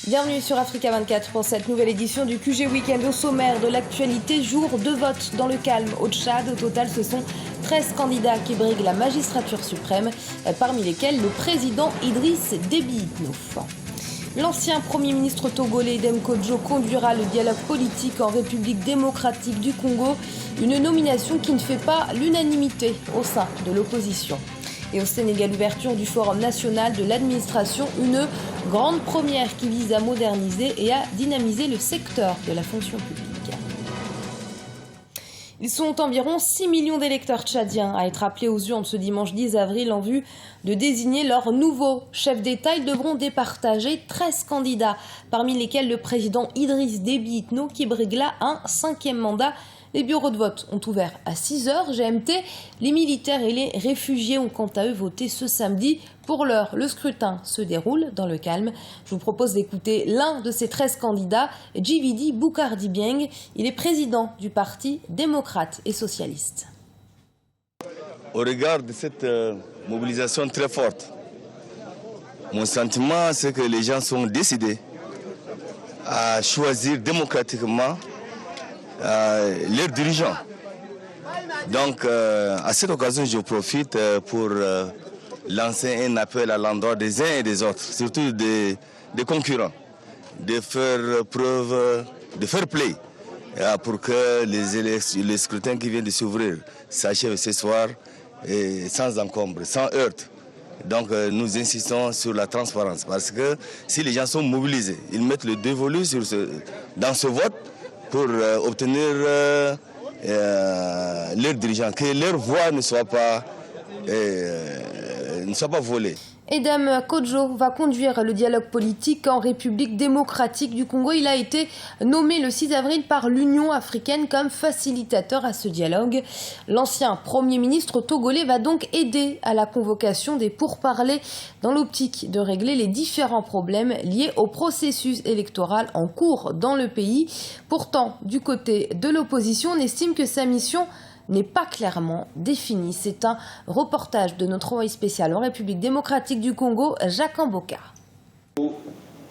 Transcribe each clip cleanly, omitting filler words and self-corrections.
Bienvenue sur Africa 24 pour cette nouvelle édition du QG Week-end. Au sommaire de l'actualité, jour de vote dans le calme au Tchad. Au total, ce sont 13 candidats qui briguent la magistrature suprême, parmi lesquels le président Idriss Déby Itno. L'ancien Premier ministre togolais Edem Kodjo conduira le dialogue politique en République démocratique du Congo, une nomination qui ne fait pas l'unanimité au sein de l'opposition. Et au Sénégal, ouverture du Forum national de l'administration, une grande première qui vise à moderniser et à dynamiser le secteur de la fonction publique. Ils sont environ 6 millions d'électeurs tchadiens à être appelés aux urnes ce dimanche 10 avril en vue de désigner leur nouveau chef d'État. Ils devront départager 13 candidats, parmi lesquels le président Idriss Déby Itno qui brigue là un 5e mandat. Les bureaux de vote ont ouvert à 6h GMT. Les militaires et les réfugiés ont quant à eux voté ce samedi. Pour l'heure, le scrutin se déroule dans le calme. Je vous propose d'écouter l'un de ces 13 candidats, Djividi Boucar Dibieng. Il est président du Parti démocrate et socialiste. Au regard de cette mobilisation très forte, mon sentiment, c'est que les gens sont décidés à choisir démocratiquement leurs dirigeants. Donc, à cette occasion, je profite pour lancer un appel à l'endroit des uns et des autres, surtout des concurrents, de faire preuve de fair play pour que les scrutins qui viennent de s'ouvrir s'achèvent ce soir et sans encombre, sans heurte. Donc, nous insistons sur la transparence parce que si les gens sont mobilisés, ils mettent le dévolu dans ce vote pour obtenir leurs dirigeants, que leur voix ne soit pas volée. Edem Kodjo va conduire le dialogue politique en République démocratique du Congo. Il a été nommé le 6 avril par l'Union africaine comme facilitateur à ce dialogue. L'ancien Premier ministre togolais va donc aider à la convocation des pourparlers dans l'optique de régler les différents problèmes liés au processus électoral en cours dans le pays. Pourtant, du côté de l'opposition, on estime que sa mission n'est pas clairement défini. C'est un reportage de notre envoyé spécial en République démocratique du Congo, Jacques Amboka.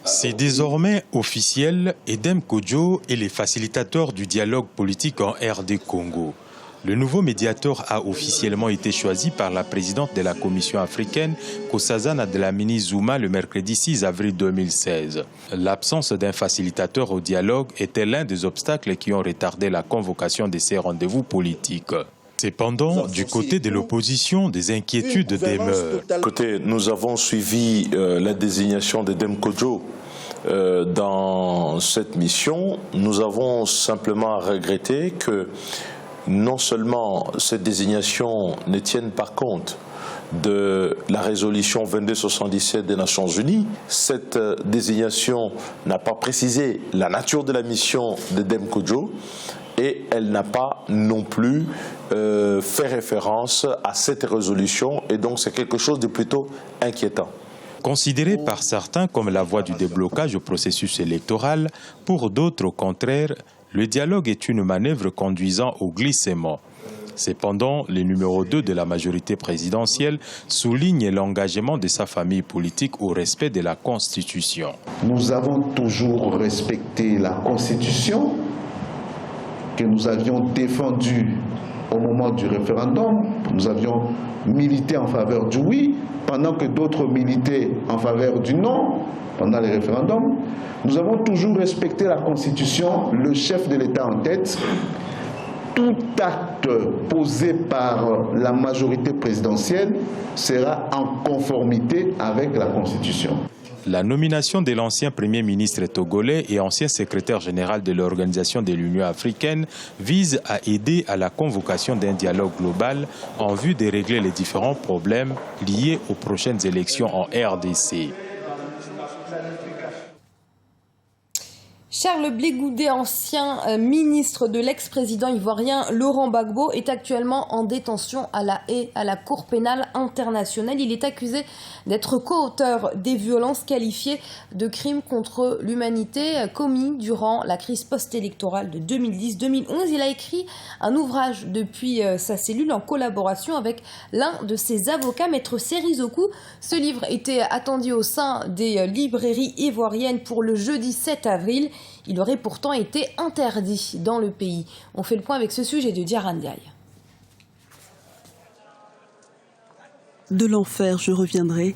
C'est désormais officiel, Edem Kodjo est le facilitateur du dialogue politique en RD Congo. Le nouveau médiateur a officiellement été choisi par la présidente de la Commission africaine, Nkosazana Dlamini Zuma, le mercredi 6 avril 2016. L'absence d'un facilitateur au dialogue était l'un des obstacles qui ont retardé la convocation de ces rendez-vous politiques. Cependant, du côté de l'opposition, des inquiétudes demeurent. Côté, nous avons suivi la désignation d'Edem Kodjo dans cette mission. Nous avons simplement regretté que non seulement cette désignation ne tienne pas compte de la résolution 2277 des Nations Unies, cette désignation n'a pas précisé la nature de la mission d'Edem Kodjo et elle n'a pas non plus fait référence à cette résolution et donc c'est quelque chose de plutôt inquiétant. Considéré par certains comme la voie du déblocage au processus électoral, pour d'autres au contraire, le dialogue est une manœuvre conduisant au glissement. Cependant, le numéro 2 de la majorité présidentielle souligne l'engagement de sa famille politique au respect de la Constitution. Nous avons toujours respecté la Constitution que nous avions défendue au moment du référendum. Nous avions milité en faveur du oui, pendant que d'autres militaient en faveur du non pendant les référendums. Nous avons toujours respecté la Constitution, le chef de l'État en tête. Tout acte posé par la majorité présidentielle sera en conformité avec la Constitution. La nomination de l'ancien Premier ministre togolais et ancien secrétaire général de l'Organisation de l'Union africaine vise à aider à la convocation d'un dialogue global en vue de régler les différents problèmes liés aux prochaines élections en RDC. Charles Blé Goudé, ancien ministre de l'ex-président ivoirien Laurent Gbagbo, est actuellement en détention à La Haye, à la Cour pénale internationale. Il est accusé d'être co-auteur des violences qualifiées de crimes contre l'humanité commis durant la crise post-électorale de 2010-2011. Il a écrit un ouvrage depuis sa cellule en collaboration avec l'un de ses avocats, Maître Serizoku. Ce livre était attendu au sein des librairies ivoiriennes pour le jeudi 7 avril. Il aurait pourtant été interdit dans le pays. On fait le point avec ce sujet de Diarra Ndiaye. De l'enfer, je reviendrai,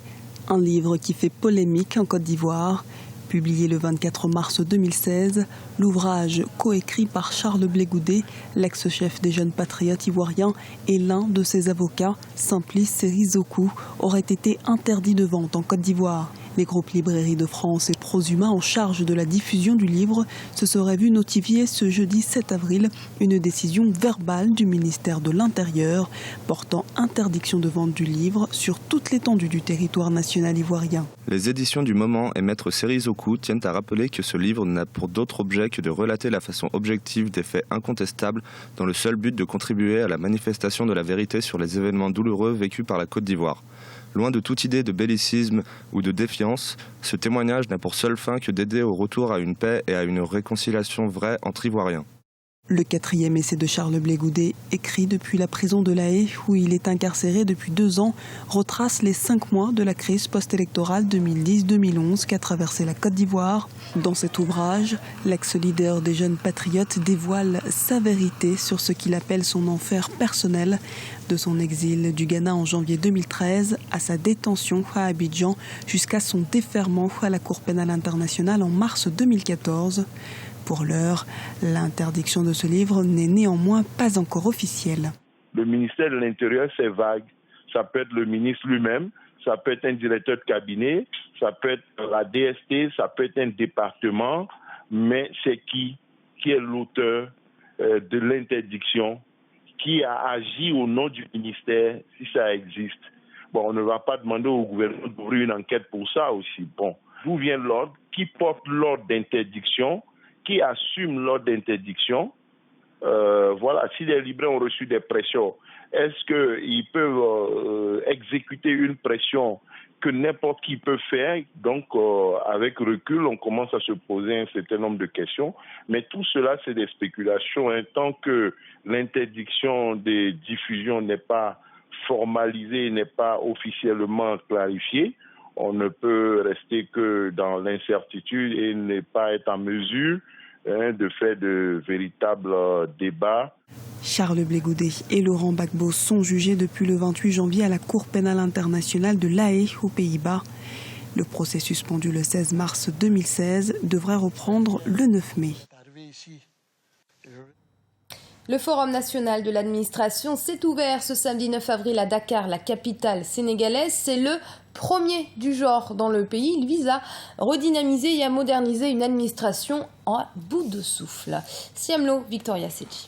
un livre qui fait polémique en Côte d'Ivoire. Publié le 24 mars 2016, l'ouvrage coécrit par Charles Blé Goudé, l'ex-chef des jeunes patriotes ivoiriens et l'un de ses avocats, Simplice Serizoku, aurait été interdit de vente en Côte d'Ivoire. Les groupes Librairies de France et Prosuma en charge de la diffusion du livre se seraient vus notifier ce jeudi 7 avril une décision verbale du ministère de l'Intérieur portant interdiction de vente du livre sur toute l'étendue du territoire national ivoirien. Les éditions du Moment et Maître Serizoku tiennent à rappeler que ce livre n'a pour d'autre objet que de relater la façon objective des faits incontestables dans le seul but de contribuer à la manifestation de la vérité sur les événements douloureux vécus par la Côte d'Ivoire. Loin de toute idée de bellicisme ou de défiance, ce témoignage n'a pour seule fin que d'aider au retour à une paix et à une réconciliation vraie entre Ivoiriens. Le 4e essai de Charles Blé Goudé, écrit depuis la prison de La Haye, où il est incarcéré depuis 2 ans, retrace les 5 mois de la crise post-électorale 2010-2011 qu'a traversé la Côte d'Ivoire. Dans cet ouvrage, l'ex-leader des jeunes patriotes dévoile sa vérité sur ce qu'il appelle son enfer personnel, de son exil du Ghana en janvier 2013 à sa détention à Abidjan jusqu'à son déferrement à la Cour pénale internationale en mars 2014. Pour l'heure, l'interdiction de ce livre n'est néanmoins pas encore officielle. Le ministère de l'Intérieur, c'est vague. Ça peut être le ministre lui-même, ça peut être un directeur de cabinet, ça peut être la DST, ça peut être un département, mais c'est qui est l'auteur de l'interdiction, qui a agi au nom du ministère, si ça existe. Bon, on ne va pas demander au gouvernement d'ouvrir une enquête pour ça aussi. Bon, d'où vient l'ordre? Qui porte l'ordre d'interdiction? Qui assume l'ordre d'interdiction? Voilà, si les libraires ont reçu des pressions, est-ce qu'ils peuvent exécuter une pression que n'importe qui peut faire? Donc, avec recul, on commence à se poser un certain nombre de questions. Mais tout cela, c'est des spéculations. Tant que l'interdiction des diffusions n'est pas formalisée, n'est pas officiellement clarifiée, on ne peut rester que dans l'incertitude et ne pas être en mesure de faire de véritables débats. Charles Blé Goudé et Laurent Gbagbo sont jugés depuis le 28 janvier à la Cour pénale internationale de La Haye, aux Pays-Bas. Le procès suspendu le 16 mars 2016 devrait reprendre le 9 mai. Le Forum national de l'administration s'est ouvert ce samedi 9 avril à Dakar, la capitale sénégalaise. C'est le premier du genre dans le pays. Il vise à redynamiser et à moderniser une administration en bout de souffle. Siamlo, Victoria Sedji.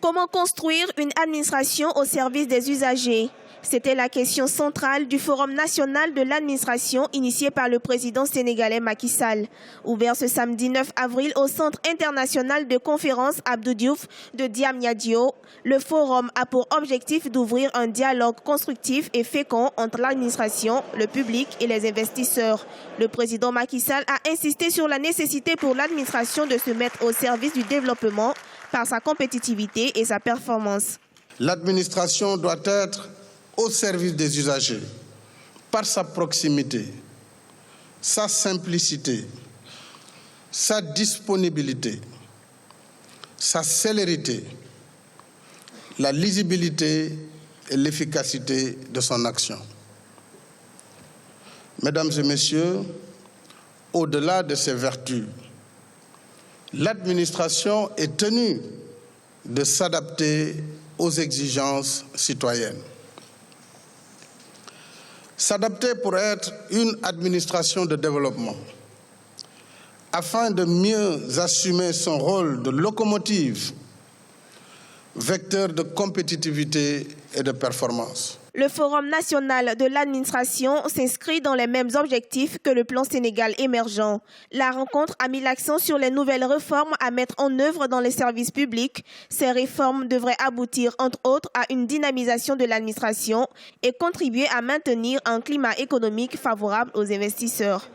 Comment construire une administration au service des usagers? C'était la question centrale du Forum national de l'administration initié par le président sénégalais Macky Sall. Ouvert ce samedi 9 avril au Centre international de conférences Abdou Diouf de Diamniadio, le forum a pour objectif d'ouvrir un dialogue constructif et fécond entre l'administration, le public et les investisseurs. Le président Macky Sall a insisté sur la nécessité pour l'administration de se mettre au service du développement par sa compétitivité et sa performance. L'administration doit être au service des usagers, par sa proximité, sa simplicité, sa disponibilité, sa célérité, la lisibilité et l'efficacité de son action. Mesdames et messieurs, au-delà de ces vertus, l'administration est tenue de s'adapter aux exigences citoyennes. S'adapter pour être une administration de développement, afin de mieux assumer son rôle de locomotive, vecteur de compétitivité et de performance. Le Forum national de l'administration s'inscrit dans les mêmes objectifs que le plan Sénégal émergent. La rencontre a mis l'accent sur les nouvelles réformes à mettre en œuvre dans les services publics. Ces réformes devraient aboutir, entre autres, à une dynamisation de l'administration et contribuer à maintenir un climat économique favorable aux investisseurs.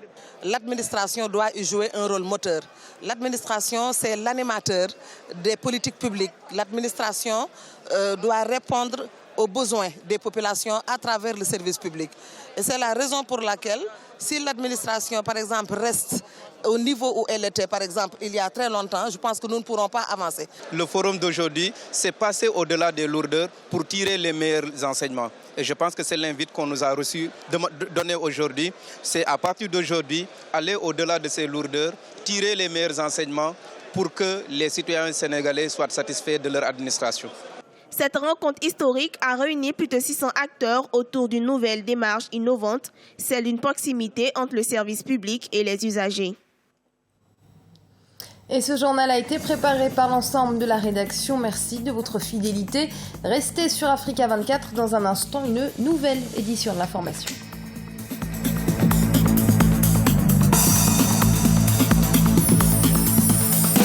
L'administration doit y jouer un rôle moteur. L'administration, c'est l'animateur des politiques publiques. L'administration doit répondre aux besoins des populations à travers le service public. Et c'est la raison pour laquelle, si l'administration, par exemple, reste au niveau où elle était, par exemple, il y a très longtemps, je pense que nous ne pourrons pas avancer. Le forum d'aujourd'hui, c'est passer au-delà des lourdeurs pour tirer les meilleurs enseignements. Et je pense que c'est l'invite qu'on nous a reçu donné aujourd'hui. C'est à partir d'aujourd'hui, aller au-delà de ces lourdeurs, tirer les meilleurs enseignements pour que les citoyens sénégalais soient satisfaits de leur administration. Cette rencontre historique a réuni plus de 600 acteurs autour d'une nouvelle démarche innovante, celle d'une proximité entre le service public et les usagers. Et ce journal a été préparé par l'ensemble de la rédaction. Merci de votre fidélité. Restez sur Africa 24. Dans un instant, une nouvelle édition de l'information.